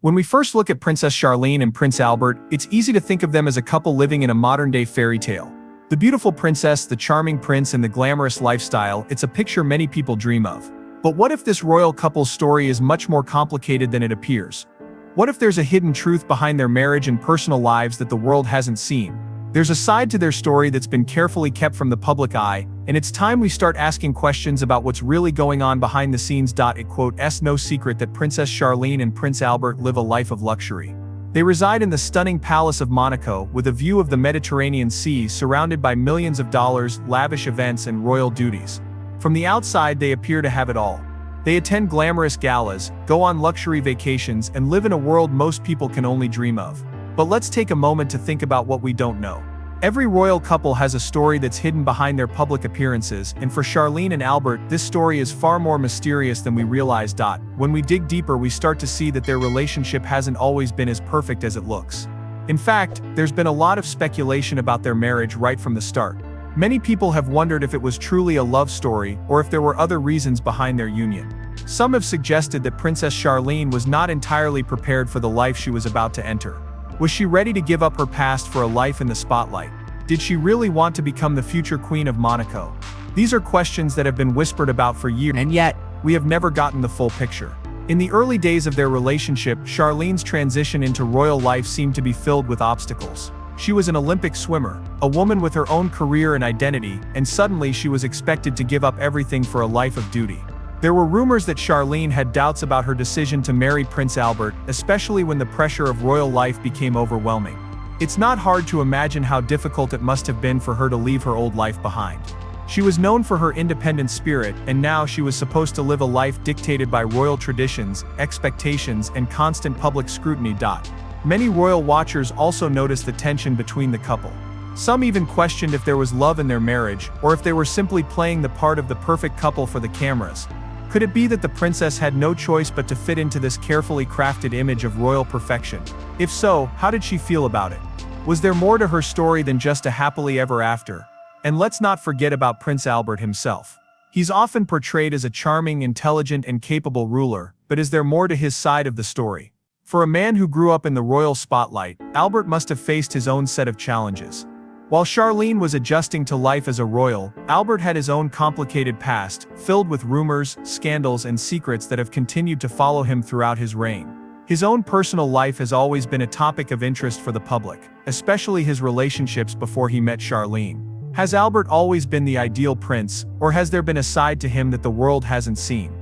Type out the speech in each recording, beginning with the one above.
When we first look at Princess Charlene and Prince Albert, it's easy to think of them as a couple living in a modern-day fairy tale. The beautiful princess, the charming prince, and the glamorous lifestyle, it's a picture many people dream of. But what if this royal couple's story is much more complicated than it appears? What if there's a hidden truth behind their marriage and personal lives that the world hasn't seen? There's a side to their story that's been carefully kept from the public eye, and it's time we start asking questions about what's really going on behind the scenes. It's no secret that Princess Charlene and Prince Albert live a life of luxury. They reside in the stunning palace of Monaco, with a view of the Mediterranean Sea, surrounded by millions of dollars, lavish events, and royal duties. From the outside, they appear to have it all. They attend glamorous galas, go on luxury vacations, and live in a world most people can only dream of. But let's take a moment to think about what we don't know. Every royal couple has a story that's hidden behind their public appearances, and for Charlene and Albert, this story is far more mysterious than we realize. When we dig deeper, we start to see that their relationship hasn't always been as perfect as it looks. In fact, there's been a lot of speculation about their marriage right from the start. Many people have wondered if it was truly a love story, or if there were other reasons behind their union. Some have suggested that Princess Charlene was not entirely prepared for the life she was about to enter. Was she ready to give up her past for a life in the spotlight? Did she really want to become the future Queen of Monaco? These are questions that have been whispered about for years, and yet, we have never gotten the full picture. In the early days of their relationship, Charlene's transition into royal life seemed to be filled with obstacles. She was an Olympic swimmer, a woman with her own career and identity, and suddenly she was expected to give up everything for a life of duty. There were rumors that Charlene had doubts about her decision to marry Prince Albert, especially when the pressure of royal life became overwhelming. It's not hard to imagine how difficult it must have been for her to leave her old life behind. She was known for her independent spirit, and now she was supposed to live a life dictated by royal traditions, expectations, and constant public scrutiny. Many royal watchers also noticed the tension between the couple. Some even questioned if there was love in their marriage, or if they were simply playing the part of the perfect couple for the cameras. Could it be that the princess had no choice but to fit into this carefully crafted image of royal perfection? If so, how did she feel about it? Was there more to her story than just a happily ever after? And let's not forget about Prince Albert himself. He's often portrayed as a charming, intelligent, and capable ruler, but is there more to his side of the story? For a man who grew up in the royal spotlight, Albert must have faced his own set of challenges. While Charlene was adjusting to life as a royal, Albert had his own complicated past, filled with rumors, scandals, and secrets that have continued to follow him throughout his reign. His own personal life has always been a topic of interest for the public, especially his relationships before he met Charlene. Has Albert always been the ideal prince, or has there been a side to him that the world hasn't seen?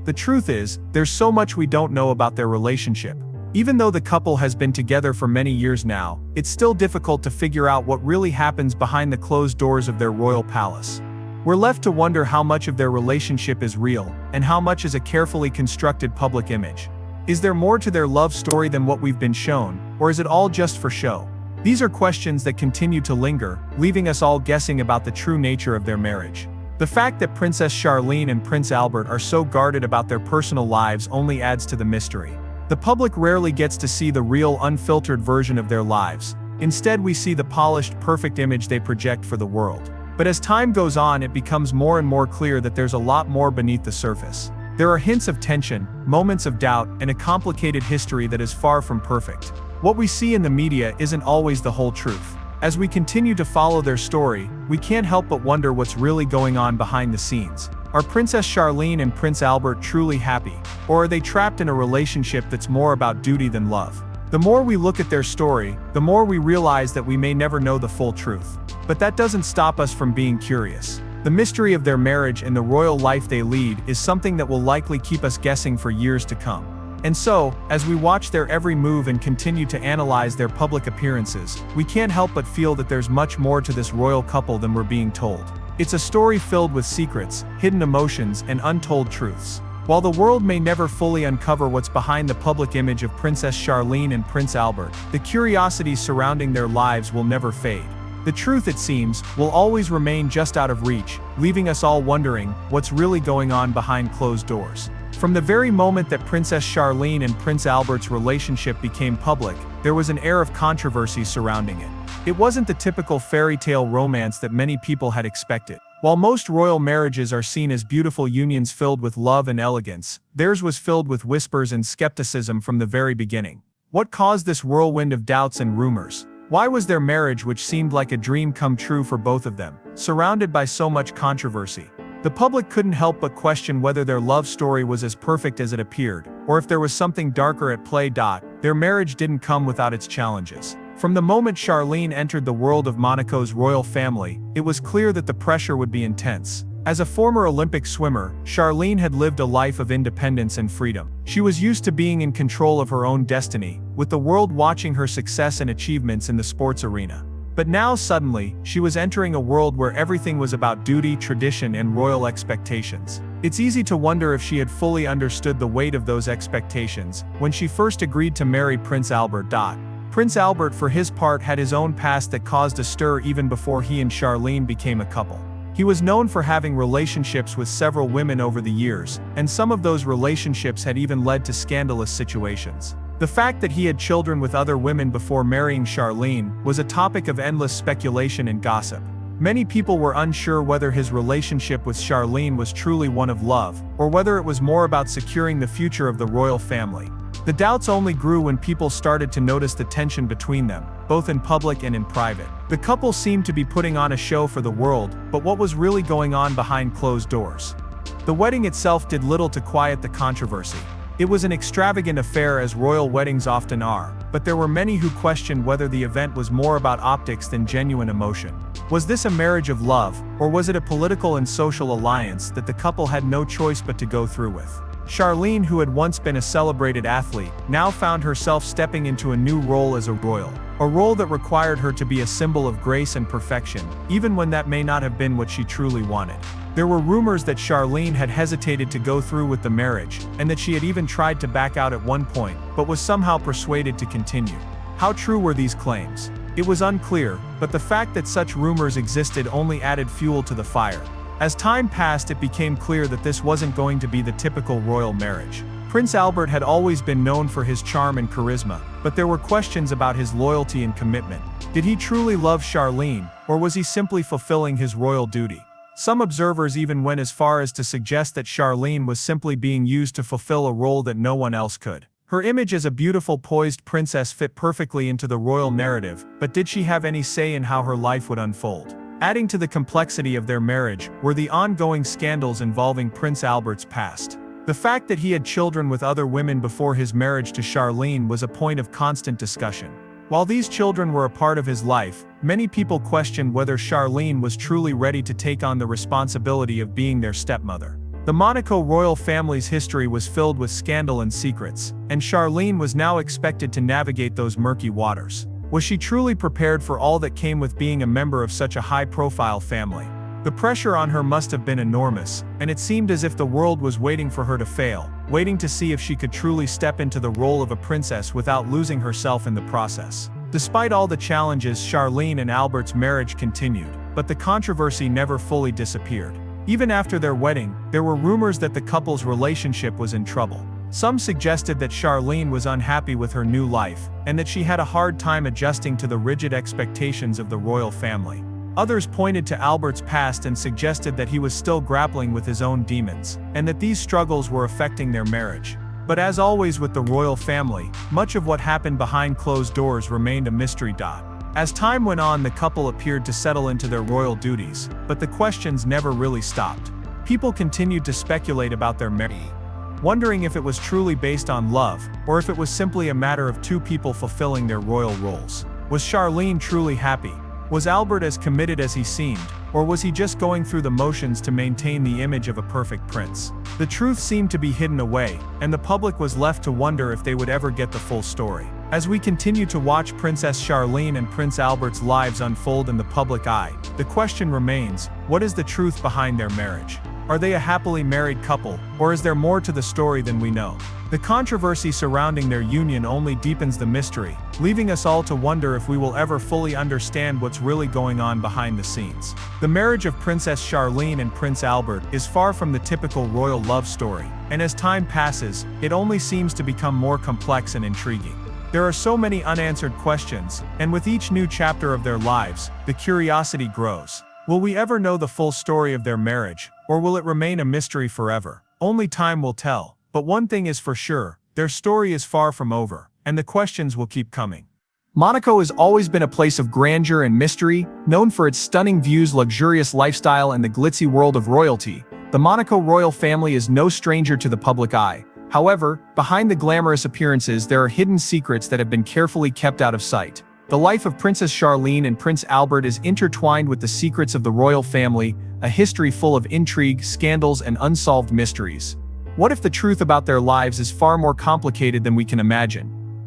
The truth is, there's so much we don't know about their relationship. Even though the couple has been together for many years now, it's still difficult to figure out what really happens behind the closed doors of their royal palace. We're left to wonder how much of their relationship is real, and how much is a carefully constructed public image. Is there more to their love story than what we've been shown, or is it all just for show? These are questions that continue to linger, leaving us all guessing about the true nature of their marriage. The fact that Princess Charlene and Prince Albert are so guarded about their personal lives only adds to the mystery. The public rarely gets to see the real, unfiltered version of their lives. Instead, we see the polished, perfect image they project for the world. But as time goes on, it becomes more and more clear that there's a lot more beneath the surface. There are hints of tension, moments of doubt, and a complicated history that is far from perfect. What we see in the media isn't always the whole truth. As we continue to follow their story, we can't help but wonder what's really going on behind the scenes. Are Princess Charlene and Prince Albert truly happy? Or are they trapped in a relationship that's more about duty than love? The more we look at their story, the more we realize that we may never know the full truth. But that doesn't stop us from being curious. The mystery of their marriage and the royal life they lead is something that will likely keep us guessing for years to come. And so, as we watch their every move and continue to analyze their public appearances, we can't help but feel that there's much more to this royal couple than we're being told. It's a story filled with secrets, hidden emotions, and untold truths. While the world may never fully uncover what's behind the public image of Princess Charlene and Prince Albert, the curiosity surrounding their lives will never fade. The truth, it seems, will always remain just out of reach, leaving us all wondering what's really going on behind closed doors. From the very moment that Princess Charlene and Prince Albert's relationship became public, there was an air of controversy surrounding it. It wasn't the typical fairy tale romance that many people had expected. While most royal marriages are seen as beautiful unions filled with love and elegance, theirs was filled with whispers and skepticism from the very beginning. What caused this whirlwind of doubts and rumors? Why was their marriage, which seemed like a dream come true for both of them, surrounded by so much controversy? The public couldn't help but question whether their love story was as perfect as it appeared, or if there was something darker at play. Their marriage didn't come without its challenges. From the moment Charlene entered the world of Monaco's royal family, it was clear that the pressure would be intense. As a former Olympic swimmer, Charlene had lived a life of independence and freedom. She was used to being in control of her own destiny, with the world watching her success and achievements in the sports arena. But now suddenly, she was entering a world where everything was about duty, tradition, and royal expectations. It's easy to wonder if she had fully understood the weight of those expectations when she first agreed to marry Prince Albert. Prince Albert, for his part, had his own past that caused a stir even before he and Charlene became a couple. He was known for having relationships with several women over the years, and some of those relationships had even led to scandalous situations. The fact that he had children with other women before marrying Charlene was a topic of endless speculation and gossip. Many people were unsure whether his relationship with Charlene was truly one of love, or whether it was more about securing the future of the royal family. The doubts only grew when people started to notice the tension between them, both in public and in private. The couple seemed to be putting on a show for the world, but what was really going on behind closed doors? The wedding itself did little to quiet the controversy. It was an extravagant affair, as royal weddings often are, but there were many who questioned whether the event was more about optics than genuine emotion. Was this a marriage of love, or was it a political and social alliance that the couple had no choice but to go through with? Charlene, who had once been a celebrated athlete, now found herself stepping into a new role as a royal, a role that required her to be a symbol of grace and perfection, even when that may not have been what she truly wanted. There were rumors that Charlene had hesitated to go through with the marriage, and that she had even tried to back out at one point, but was somehow persuaded to continue. How true were these claims? It was unclear, but the fact that such rumors existed only added fuel to the fire. As time passed, it became clear that this wasn't going to be the typical royal marriage. Prince Albert had always been known for his charm and charisma, but there were questions about his loyalty and commitment. Did he truly love Charlene, or was he simply fulfilling his royal duty? Some observers even went as far as to suggest that Charlene was simply being used to fulfill a role that no one else could. Her image as a beautiful, poised princess fit perfectly into the royal narrative, but did she have any say in how her life would unfold? Adding to the complexity of their marriage were the ongoing scandals involving Prince Albert's past. The fact that he had children with other women before his marriage to Charlene was a point of constant discussion. While these children were a part of his life, many people questioned whether Charlene was truly ready to take on the responsibility of being their stepmother. The Monaco royal family's history was filled with scandal and secrets, and Charlene was now expected to navigate those murky waters. Was she truly prepared for all that came with being a member of such a high-profile family? The pressure on her must have been enormous, and it seemed as if the world was waiting for her to fail, waiting to see if she could truly step into the role of a princess without losing herself in the process. Despite all the challenges, Charlene and Albert's marriage continued, but the controversy never fully disappeared. Even after their wedding, there were rumors that the couple's relationship was in trouble. Some suggested that Charlene was unhappy with her new life, and that she had a hard time adjusting to the rigid expectations of the royal family. Others pointed to Albert's past and suggested that he was still grappling with his own demons, and that these struggles were affecting their marriage. But as always with the royal family, much of what happened behind closed doors remained a mystery. As time went on, the couple appeared to settle into their royal duties, but the questions never really stopped. People continued to speculate about their marriage, wondering if it was truly based on love, or if it was simply a matter of two people fulfilling their royal roles. Was Charlene truly happy? Was Albert as committed as he seemed, or was he just going through the motions to maintain the image of a perfect prince? The truth seemed to be hidden away, and the public was left to wonder if they would ever get the full story. As we continue to watch Princess Charlene and Prince Albert's lives unfold in the public eye, the question remains, what is the truth behind their marriage? Are they a happily married couple, or is there more to the story than we know? The controversy surrounding their union only deepens the mystery, leaving us all to wonder if we will ever fully understand what's really going on behind the scenes. The marriage of Princess Charlene and Prince Albert is far from the typical royal love story, and as time passes, it only seems to become more complex and intriguing. There are so many unanswered questions, and with each new chapter of their lives, the curiosity grows. Will we ever know the full story of their marriage, or will it remain a mystery forever? Only time will tell, but one thing is for sure, their story is far from over, and the questions will keep coming. Monaco has always been a place of grandeur and mystery, known for its stunning views, luxurious lifestyle, and the glitzy world of royalty. The Monaco royal family is no stranger to the public eye. However, behind the glamorous appearances there are hidden secrets that have been carefully kept out of sight. The life of Princess Charlene and Prince Albert is intertwined with the secrets of the royal family, a history full of intrigue, scandals, and unsolved mysteries. What if the truth about their lives is far more complicated than we can imagine?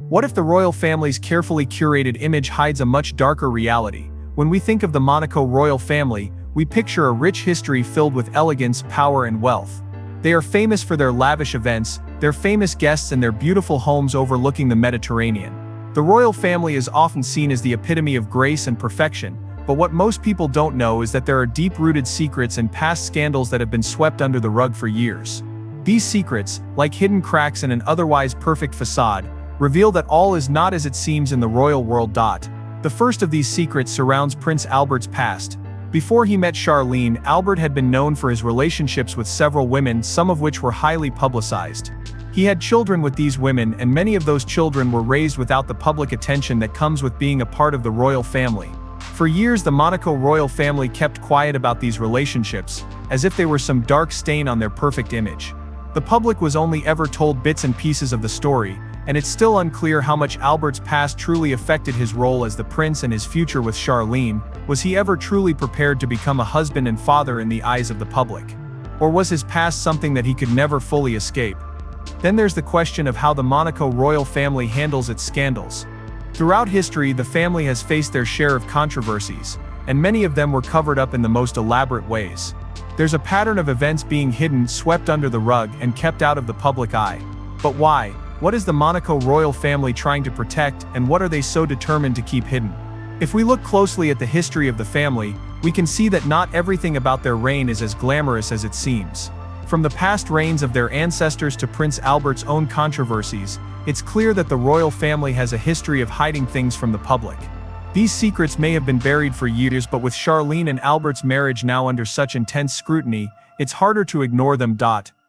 What if the royal family's carefully curated image hides a much darker reality? When we think of the Monaco royal family, we picture a rich history filled with elegance, power, and wealth. They are famous for their lavish events, their famous guests, and their beautiful homes overlooking the Mediterranean. The royal family is often seen as the epitome of grace and perfection, but what most people don't know is that there are deep-rooted secrets and past scandals that have been swept under the rug for years. These secrets, like hidden cracks in an otherwise perfect facade, reveal that all is not as it seems in the royal world. The first of these secrets surrounds Prince Albert's past. Before he met Charlene, Albert had been known for his relationships with several women, some of which were highly publicized. He had children with these women, and many of those children were raised without the public attention that comes with being a part of the royal family. For years, the Monaco royal family kept quiet about these relationships, as if they were some dark stain on their perfect image. The public was only ever told bits and pieces of the story, and it's still unclear how much Albert's past truly affected his role as the prince and his future with Charlene. Was he ever truly prepared to become a husband and father in the eyes of the public? Or was his past something that he could never fully escape? Then there's the question of how the Monaco royal family handles its scandals. Throughout history, the family has faced their share of controversies, and many of them were covered up in the most elaborate ways. There's a pattern of events being hidden, swept under the rug, and kept out of the public eye. But why? What is the Monaco royal family trying to protect, and what are they so determined to keep hidden? If we look closely at the history of the family, we can see that not everything about their reign is as glamorous as it seems. From the past reigns of their ancestors to Prince Albert's own controversies, it's clear that the royal family has a history of hiding things from the public. These secrets may have been buried for years, but with Charlene and Albert's marriage now under such intense scrutiny, it's harder to ignore them.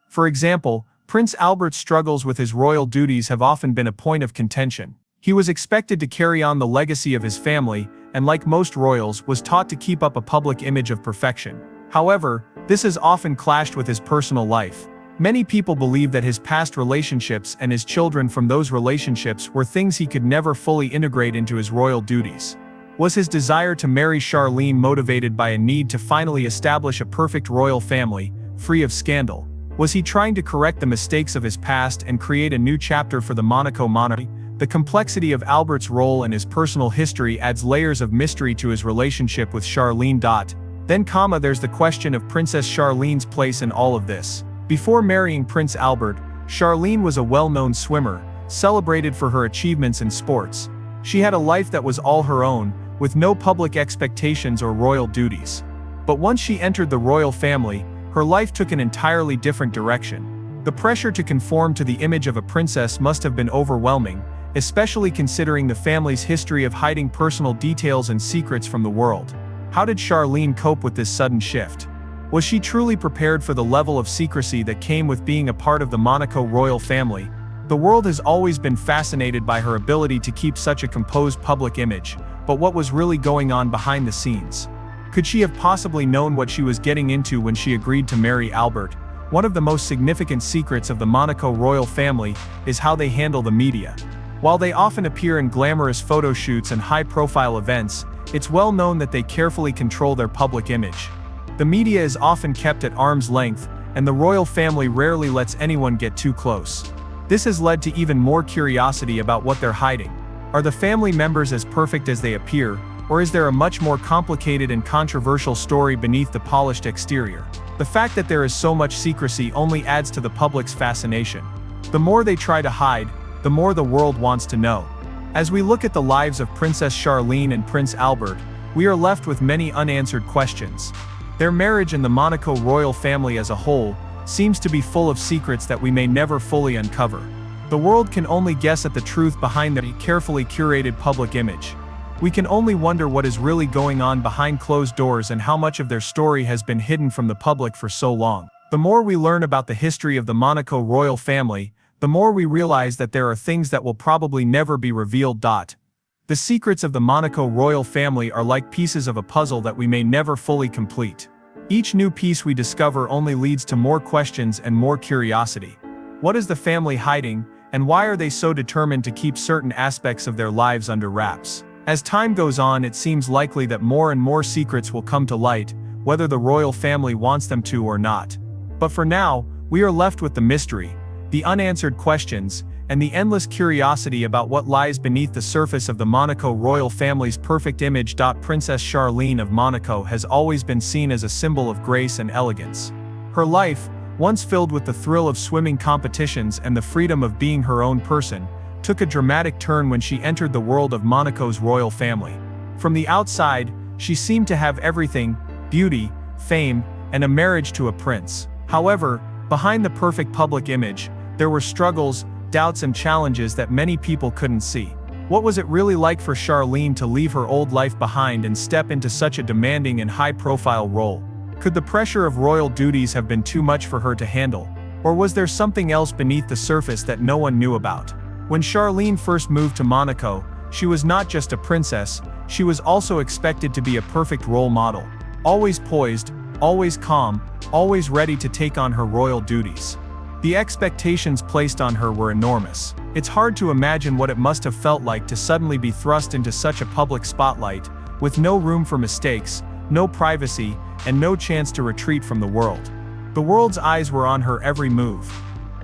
For example, Prince Albert's struggles with his royal duties have often been a point of contention. He was expected to carry on the legacy of his family, and like most royals, was taught to keep up a public image of perfection. However, this has often clashed with his personal life. Many people believe that his past relationships and his children from those relationships were things he could never fully integrate into his royal duties. Was his desire to marry Charlene motivated by a need to finally establish a perfect royal family, free of scandal? Was he trying to correct the mistakes of his past and create a new chapter for the Monaco monarchy? The complexity of Albert's role and his personal history adds layers of mystery to his relationship with Charlene. Then, there's the question of Princess Charlene's place in all of this. Before marrying Prince Albert, Charlene was a well-known swimmer, celebrated for her achievements in sports. She had a life that was all her own, with no public expectations or royal duties. But once she entered the royal family, her life took an entirely different direction. The pressure to conform to the image of a princess must have been overwhelming, especially considering the family's history of hiding personal details and secrets from the world. How did Charlene cope with this sudden shift? Was she truly prepared for the level of secrecy that came with being a part of the Monaco royal family? The world has always been fascinated by her ability to keep such a composed public image, but what was really going on behind the scenes? Could she have possibly known what she was getting into when she agreed to marry Albert? One of the most significant secrets of the Monaco royal family is how they handle the media. While they often appear in glamorous photo shoots and high-profile events, it's well known that they carefully control their public image. The media is often kept at arm's length, and the royal family rarely lets anyone get too close. This has led to even more curiosity about what they're hiding. Are the family members as perfect as they appear, or is there a much more complicated and controversial story beneath the polished exterior? The fact that there is so much secrecy only adds to the public's fascination. The more they try to hide, the more the world wants to know. As we look at the lives of Princess Charlene and Prince Albert, we are left with many unanswered questions. Their marriage and the Monaco royal family as a whole seems to be full of secrets that we may never fully uncover. The world can only guess at the truth behind their carefully curated public image. We can only wonder what is really going on behind closed doors and how much of their story has been hidden from the public for so long. The more we learn about the history of the Monaco royal family, the more we realize that there are things that will probably never be revealed. The secrets of the Monaco royal family are like pieces of a puzzle that we may never fully complete. Each new piece we discover only leads to more questions and more curiosity. What is the family hiding, and why are they so determined to keep certain aspects of their lives under wraps? As time goes on, it seems likely that more and more secrets will come to light, whether the royal family wants them to or not. But for now, we are left with the mystery, the unanswered questions, and the endless curiosity about what lies beneath the surface of the Monaco royal family's perfect image. Princess Charlene of Monaco has always been seen as a symbol of grace and elegance. Her life, once filled with the thrill of swimming competitions and the freedom of being her own person, took a dramatic turn when she entered the world of Monaco's royal family. From the outside, she seemed to have everything: beauty, fame, and a marriage to a prince. However, behind the perfect public image, there were struggles, doubts and challenges that many people couldn't see. What was it really like for Charlene to leave her old life behind and step into such a demanding and high-profile role? Could the pressure of royal duties have been too much for her to handle? Or was there something else beneath the surface that no one knew about? When Charlene first moved to Monaco, she was not just a princess, she was also expected to be a perfect role model. Always poised, always calm, always ready to take on her royal duties. The expectations placed on her were enormous. It's hard to imagine what it must have felt like to suddenly be thrust into such a public spotlight, with no room for mistakes, no privacy, and no chance to retreat from the world. The world's eyes were on her every move.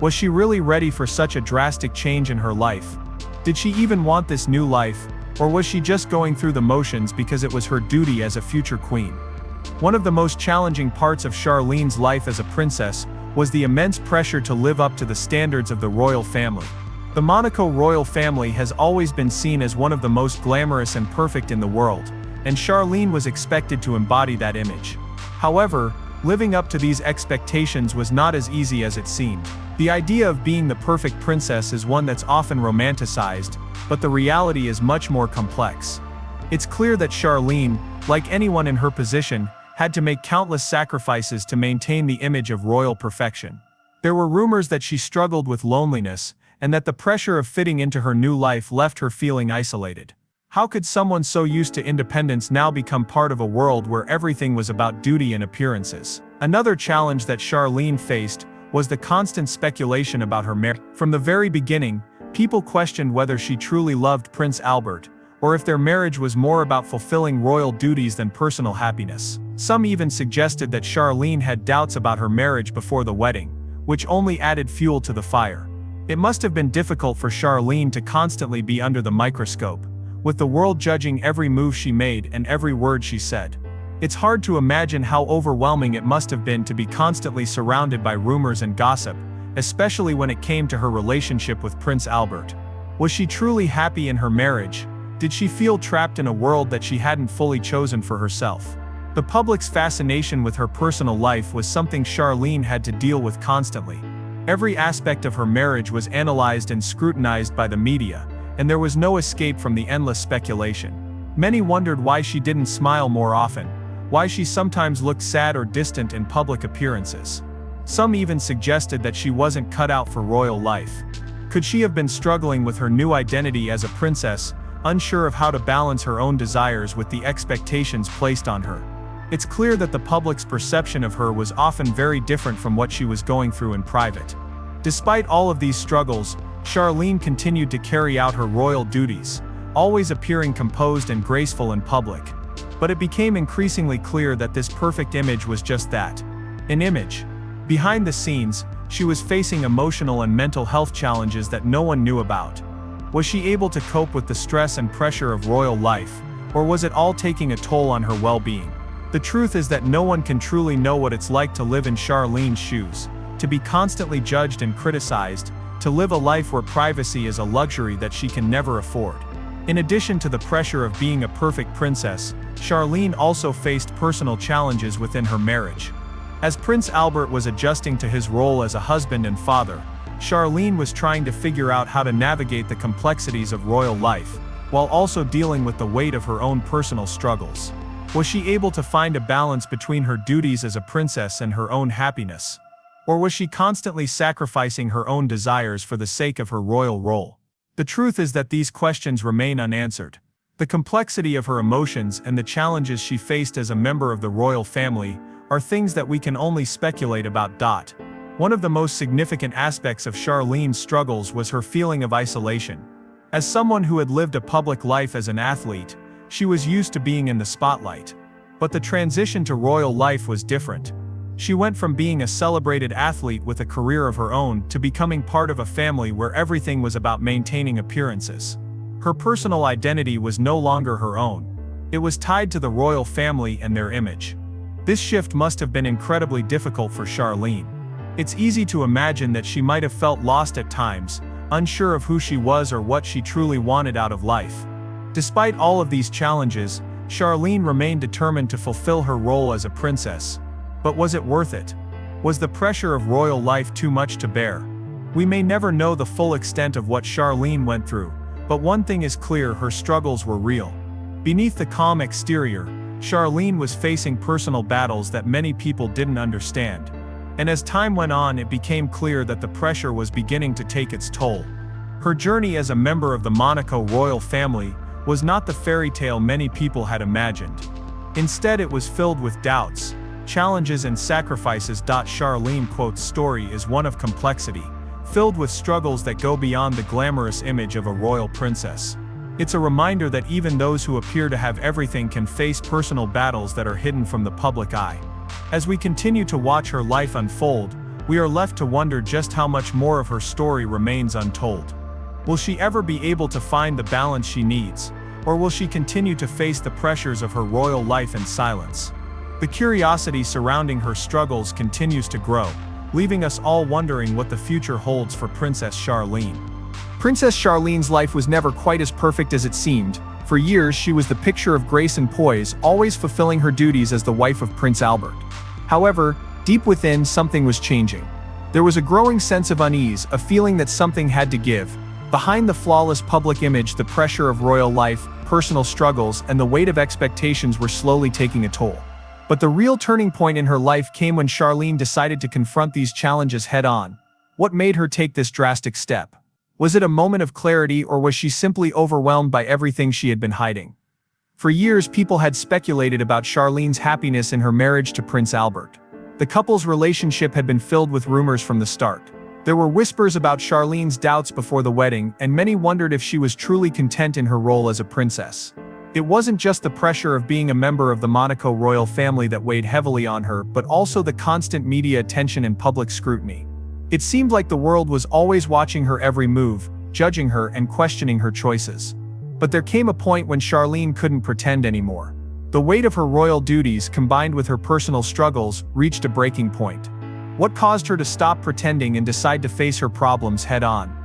Was she really ready for such a drastic change in her life? Did she even want this new life, or was she just going through the motions because it was her duty as a future queen? One of the most challenging parts of Charlene's life as a princess was the immense pressure to live up to the standards of the royal family. The Monaco royal family has always been seen as one of the most glamorous and perfect in the world, and Charlene was expected to embody that image. However, living up to these expectations was not as easy as it seemed. The idea of being the perfect princess is one that's often romanticized, but the reality is much more complex. It's clear that Charlene, like anyone in her position, had to make countless sacrifices to maintain the image of royal perfection. There were rumors that she struggled with loneliness, and that the pressure of fitting into her new life left her feeling isolated. How could someone so used to independence now become part of a world where everything was about duty and appearances? Another challenge that Charlene faced was the constant speculation about her marriage. From the very beginning, people questioned whether she truly loved Prince Albert, or if their marriage was more about fulfilling royal duties than personal happiness. Some even suggested that Charlene had doubts about her marriage before the wedding, which only added fuel to the fire. It must have been difficult for Charlene to constantly be under the microscope, with the world judging every move she made and every word she said. It's hard to imagine how overwhelming it must have been to be constantly surrounded by rumors and gossip, especially when it came to her relationship with Prince Albert. Was she truly happy in her marriage? Did she feel trapped in a world that she hadn't fully chosen for herself? The public's fascination with her personal life was something Charlene had to deal with constantly. Every aspect of her marriage was analyzed and scrutinized by the media, and there was no escape from the endless speculation. Many wondered why she didn't smile more often, why she sometimes looked sad or distant in public appearances. Some even suggested that she wasn't cut out for royal life. Could she have been struggling with her new identity as a princess, unsure of how to balance her own desires with the expectations placed on her? It's clear that the public's perception of her was often very different from what she was going through in private. Despite all of these struggles, Charlene continued to carry out her royal duties, always appearing composed and graceful in public. But it became increasingly clear that this perfect image was just that, an image. Behind the scenes, she was facing emotional and mental health challenges that no one knew about. Was she able to cope with the stress and pressure of royal life, or was it all taking a toll on her well-being? The truth is that no one can truly know what it's like to live in Charlene's shoes, to be constantly judged and criticized, to live a life where privacy is a luxury that she can never afford. In addition to the pressure of being a perfect princess, Charlene also faced personal challenges within her marriage. As Prince Albert was adjusting to his role as a husband and father, Charlene was trying to figure out how to navigate the complexities of royal life, while also dealing with the weight of her own personal struggles? Was she able to find a balance between her duties as a princess and her own happiness? Or was she constantly sacrificing her own desires for the sake of her royal role? The truth is that these questions remain unanswered. The complexity of her emotions and the challenges she faced as a member of the royal family are things that we can only speculate about. One of the most significant aspects of Charlene's struggles was her feeling of isolation. As someone who had lived a public life as an athlete, she was used to being in the spotlight. But the transition to royal life was different. She went from being a celebrated athlete with a career of her own to becoming part of a family where everything was about maintaining appearances. Her personal identity was no longer her own. It was tied to the royal family and their image. This shift must have been incredibly difficult for Charlene. It's easy to imagine that she might have felt lost at times, unsure of who she was or what she truly wanted out of life. Despite all of these challenges, Charlene remained determined to fulfill her role as a princess. But was it worth it? Was the pressure of royal life too much to bear? We may never know the full extent of what Charlene went through, but one thing is clear: her struggles were real. Beneath the calm exterior, Charlene was facing personal battles that many people didn't understand. And as time went on, it became clear that the pressure was beginning to take its toll. Her journey as a member of the Monaco royal family was not the fairy tale many people had imagined. Instead, it was filled with doubts, challenges and sacrifices. Charlene's story is one of complexity, filled with struggles that go beyond the glamorous image of a royal princess. It's a reminder that even those who appear to have everything can face personal battles that are hidden from the public eye. As we continue to watch her life unfold, we are left to wonder just how much more of her story remains untold. Will she ever be able to find the balance she needs, or will she continue to face the pressures of her royal life in silence? The curiosity surrounding her struggles continues to grow, leaving us all wondering what the future holds for Princess Charlene. Princess Charlene's life was never quite as perfect as it seemed. For years, she was the picture of grace and poise, always fulfilling her duties as the wife of Prince Albert. However, deep within, something was changing. There was a growing sense of unease, a feeling that something had to give. Behind the flawless public image, the pressure of royal life, personal struggles, and the weight of expectations were slowly taking a toll. But the real turning point in her life came when Charlene decided to confront these challenges head-on. What made her take this drastic step? Was it a moment of clarity, or was she simply overwhelmed by everything she had been hiding? For years, people had speculated about Charlene's happiness in her marriage to Prince Albert. The couple's relationship had been filled with rumors from the start. There were whispers about Charlene's doubts before the wedding, and many wondered if she was truly content in her role as a princess. It wasn't just the pressure of being a member of the Monaco royal family that weighed heavily on her, but also the constant media attention and public scrutiny. It seemed like the world was always watching her every move, judging her and questioning her choices. But there came a point when Charlene couldn't pretend anymore. The weight of her royal duties, combined with her personal struggles, reached a breaking point. What caused her to stop pretending and decide to face her problems head-on?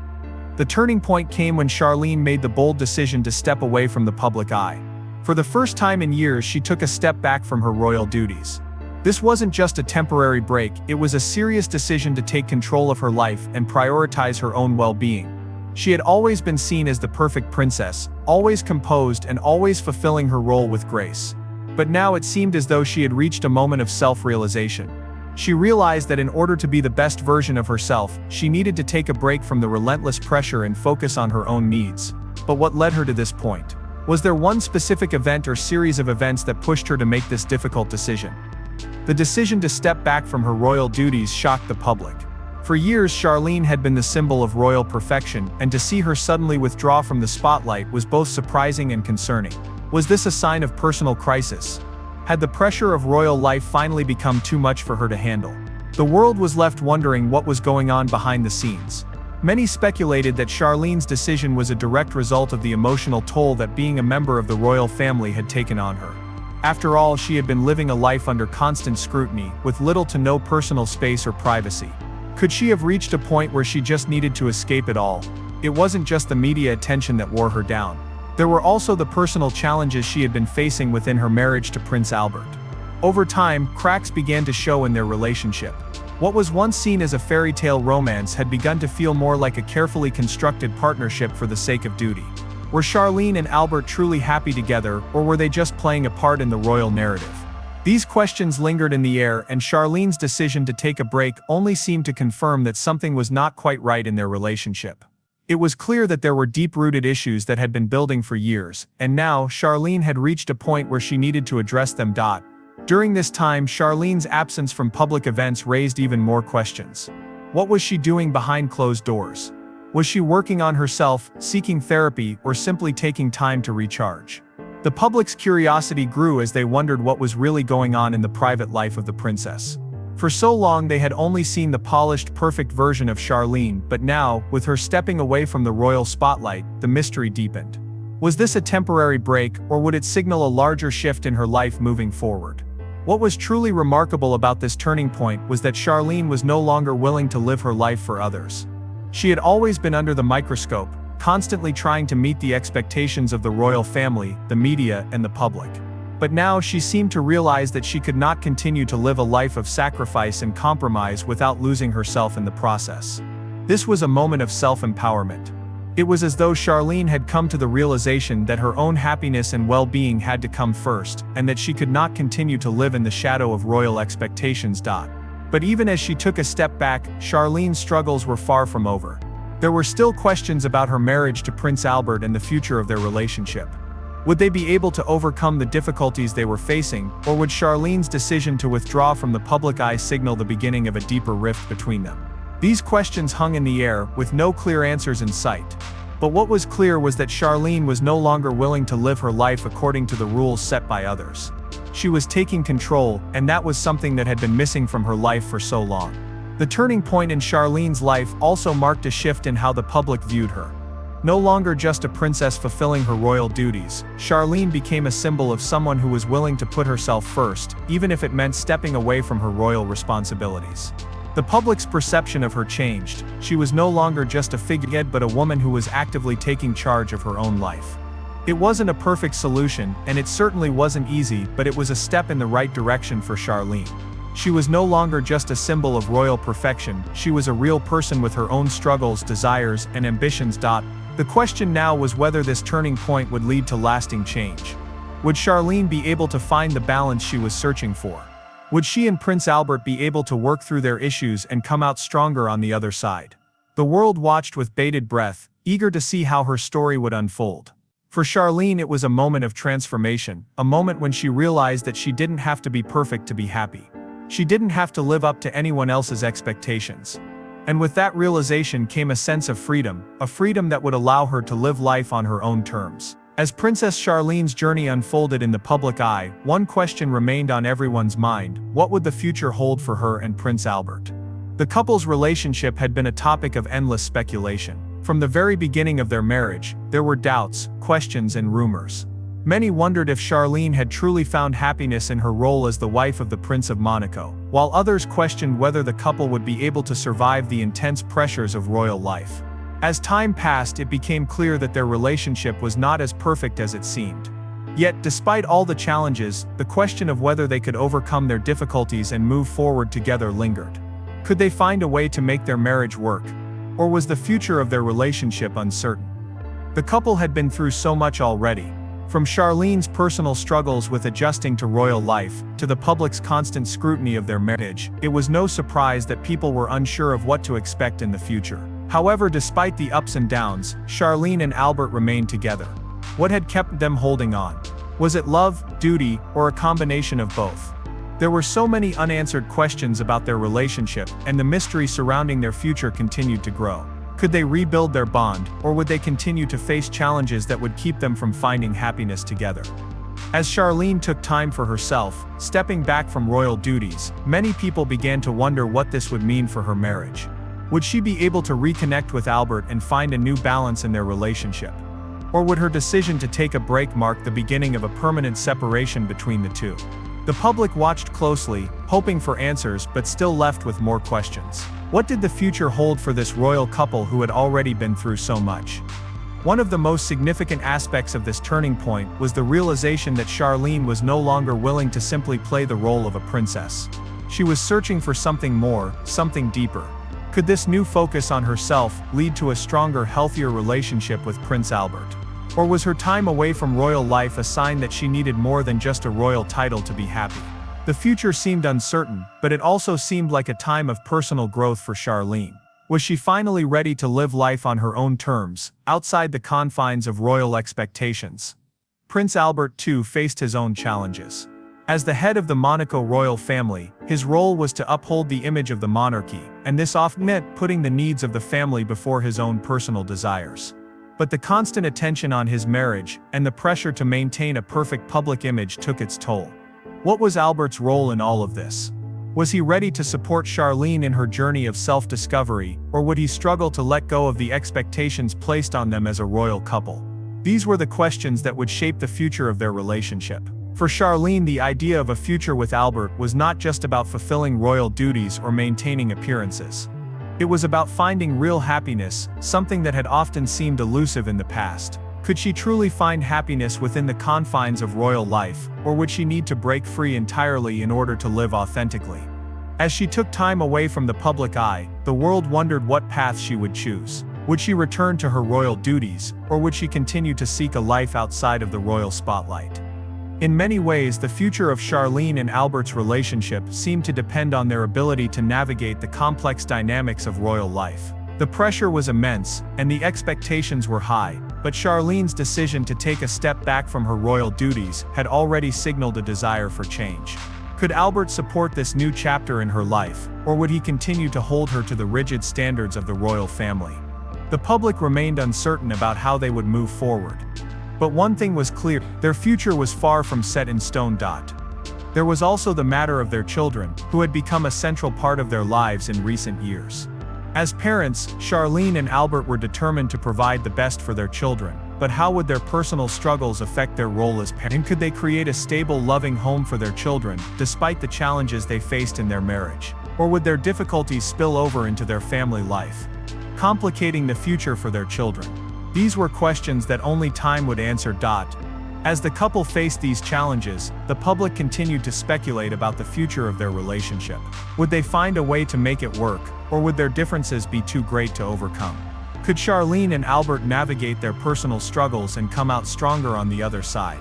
The turning point came when Charlene made the bold decision to step away from the public eye. For the first time in years, she took a step back from her royal duties. This wasn't just a temporary break, it was a serious decision to take control of her life and prioritize her own well-being. She had always been seen as the perfect princess, always composed and always fulfilling her role with grace. But now it seemed as though she had reached a moment of self-realization. She realized that in order to be the best version of herself, she needed to take a break from the relentless pressure and focus on her own needs. But what led her to this point? Was there one specific event or series of events that pushed her to make this difficult decision? The decision to step back from her royal duties shocked the public. For years, Charlene had been the symbol of royal perfection, and to see her suddenly withdraw from the spotlight was both surprising and concerning. Was this a sign of personal crisis? Had the pressure of royal life finally become too much for her to handle? The world was left wondering what was going on behind the scenes. Many speculated that Charlene's decision was a direct result of the emotional toll that being a member of the royal family had taken on her. After all, she had been living a life under constant scrutiny, with little to no personal space or privacy. Could she have reached a point where she just needed to escape it all? It wasn't just the media attention that wore her down. There were also the personal challenges she had been facing within her marriage to Prince Albert. Over time, cracks began to show in their relationship. What was once seen as a fairy tale romance had begun to feel more like a carefully constructed partnership for the sake of duty. Were Charlene and Albert truly happy together, or were they just playing a part in the royal narrative? These questions lingered in the air, and Charlene's decision to take a break only seemed to confirm that something was not quite right in their relationship. It was clear that there were deep-rooted issues that had been building for years, and now Charlene had reached a point where she needed to address them. During this time, Charlene's absence from public events raised even more questions. What was she doing behind closed doors? Was she working on herself, seeking therapy, or simply taking time to recharge? The public's curiosity grew as they wondered what was really going on in the private life of the princess. For so long they had only seen the polished, perfect version of Charlene, but now, with her stepping away from the royal spotlight, the mystery deepened. Was this a temporary break, or would it signal a larger shift in her life moving forward? What was truly remarkable about this turning point was that Charlene was no longer willing to live her life for others. She had always been under the microscope, constantly trying to meet the expectations of the royal family, the media, and the public. But now she seemed to realize that she could not continue to live a life of sacrifice and compromise without losing herself in the process. This was a moment of self-empowerment. It was as though Charlene had come to the realization that her own happiness and well-being had to come first, and that she could not continue to live in the shadow of royal expectations. But even as she took a step back, Charlene's struggles were far from over. There were still questions about her marriage to Prince Albert and the future of their relationship. Would they be able to overcome the difficulties they were facing, or would Charlene's decision to withdraw from the public eye signal the beginning of a deeper rift between them? These questions hung in the air, with no clear answers in sight. But what was clear was that Charlene was no longer willing to live her life according to the rules set by others. She was taking control, and that was something that had been missing from her life for so long. The turning point in Charlene's life also marked a shift in how the public viewed her. No longer just a princess fulfilling her royal duties, Charlene became a symbol of someone who was willing to put herself first, even if it meant stepping away from her royal responsibilities. The public's perception of her changed. She was no longer just a figurehead but a woman who was actively taking charge of her own life. It wasn't a perfect solution, and it certainly wasn't easy, but it was a step in the right direction for Charlene. She was no longer just a symbol of royal perfection, she was a real person with her own struggles, desires, and ambitions. The question now was whether this turning point would lead to lasting change. Would Charlene be able to find the balance she was searching for? Would she and Prince Albert be able to work through their issues and come out stronger on the other side? The world watched with bated breath, eager to see how her story would unfold. For Charlene, it was a moment of transformation, a moment when she realized that she didn't have to be perfect to be happy. She didn't have to live up to anyone else's expectations. And with that realization came a sense of freedom, a freedom that would allow her to live life on her own terms. As Princess Charlene's journey unfolded in the public eye, one question remained on everyone's mind: what would the future hold for her and Prince Albert? The couple's relationship had been a topic of endless speculation. From the very beginning of their marriage, there were doubts, questions, and rumors. Many wondered if Charlene had truly found happiness in her role as the wife of the Prince of Monaco, while others questioned whether the couple would be able to survive the intense pressures of royal life. As time passed, it became clear that their relationship was not as perfect as it seemed. Yet, despite all the challenges, the question of whether they could overcome their difficulties and move forward together lingered. Could they find a way to make their marriage work? Or was the future of their relationship uncertain? The couple had been through so much already. From Charlene's personal struggles with adjusting to royal life, to the public's constant scrutiny of their marriage, it was no surprise that people were unsure of what to expect in the future. However, despite the ups and downs, Charlene and Albert remained together. What had kept them holding on? Was it love, duty, or a combination of both? There were so many unanswered questions about their relationship, and the mystery surrounding their future continued to grow. Could they rebuild their bond, or would they continue to face challenges that would keep them from finding happiness together? As Charlene took time for herself, stepping back from royal duties, many people began to wonder what this would mean for her marriage. Would she be able to reconnect with Albert and find a new balance in their relationship? Or would her decision to take a break mark the beginning of a permanent separation between the two? The public watched closely, hoping for answers but still left with more questions. What did the future hold for this royal couple who had already been through so much? One of the most significant aspects of this turning point was the realization that Charlene was no longer willing to simply play the role of a princess. She was searching for something more, something deeper. Could this new focus on herself lead to a stronger, healthier relationship with Prince Albert? Or was her time away from royal life a sign that she needed more than just a royal title to be happy? The future seemed uncertain, but it also seemed like a time of personal growth for Charlene. Was she finally ready to live life on her own terms, outside the confines of royal expectations? Prince Albert too faced his own challenges. As the head of the Monaco royal family, his role was to uphold the image of the monarchy, and this often meant putting the needs of the family before his own personal desires. But the constant attention on his marriage, and the pressure to maintain a perfect public image took its toll. What was Albert's role in all of this? Was he ready to support Charlene in her journey of self-discovery, or would he struggle to let go of the expectations placed on them as a royal couple? These were the questions that would shape the future of their relationship. For Charlene, the idea of a future with Albert was not just about fulfilling royal duties or maintaining appearances. It was about finding real happiness, something that had often seemed elusive in the past. Could she truly find happiness within the confines of royal life, or would she need to break free entirely in order to live authentically? As she took time away from the public eye, the world wondered what path she would choose. Would she return to her royal duties, or would she continue to seek a life outside of the royal spotlight? In many ways, the future of Charlene and Albert's relationship seemed to depend on their ability to navigate the complex dynamics of royal life. The pressure was immense, and the expectations were high, but Charlene's decision to take a step back from her royal duties had already signaled a desire for change. Could Albert support this new chapter in her life, or would he continue to hold her to the rigid standards of the royal family? The public remained uncertain about how they would move forward. But one thing was clear, their future was far from set in stone. There was also the matter of their children, who had become a central part of their lives in recent years. As parents, Charlene and Albert were determined to provide the best for their children, but how would their personal struggles affect their role as parents? And could they create a stable, loving home for their children, despite the challenges they faced in their marriage? Or would their difficulties spill over into their family life, complicating the future for their children? These were questions that only time would answer. As the couple faced these challenges, the public continued to speculate about the future of their relationship. Would they find a way to make it work, or would their differences be too great to overcome? Could Charlene and Albert navigate their personal struggles and come out stronger on the other side?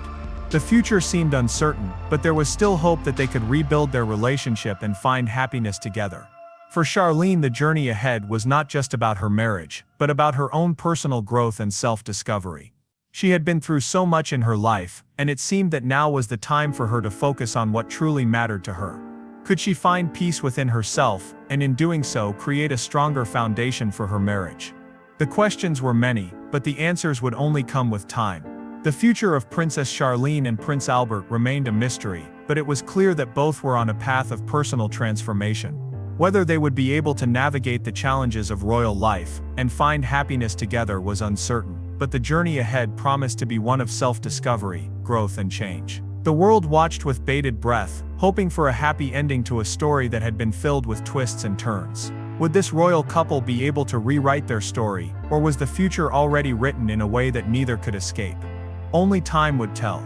The future seemed uncertain, but there was still hope that they could rebuild their relationship and find happiness together. For Charlene, the journey ahead was not just about her marriage, but about her own personal growth and self-discovery. She had been through so much in her life, and it seemed that now was the time for her to focus on what truly mattered to her. Could she find peace within herself, and in doing so create a stronger foundation for her marriage? The questions were many, but the answers would only come with time. The future of Princess Charlene and Prince Albert remained a mystery, but it was clear that both were on a path of personal transformation. Whether they would be able to navigate the challenges of royal life and find happiness together was uncertain, but the journey ahead promised to be one of self-discovery, growth and change. The world watched with bated breath, hoping for a happy ending to a story that had been filled with twists and turns. Would this royal couple be able to rewrite their story, or was the future already written in a way that neither could escape? Only time would tell.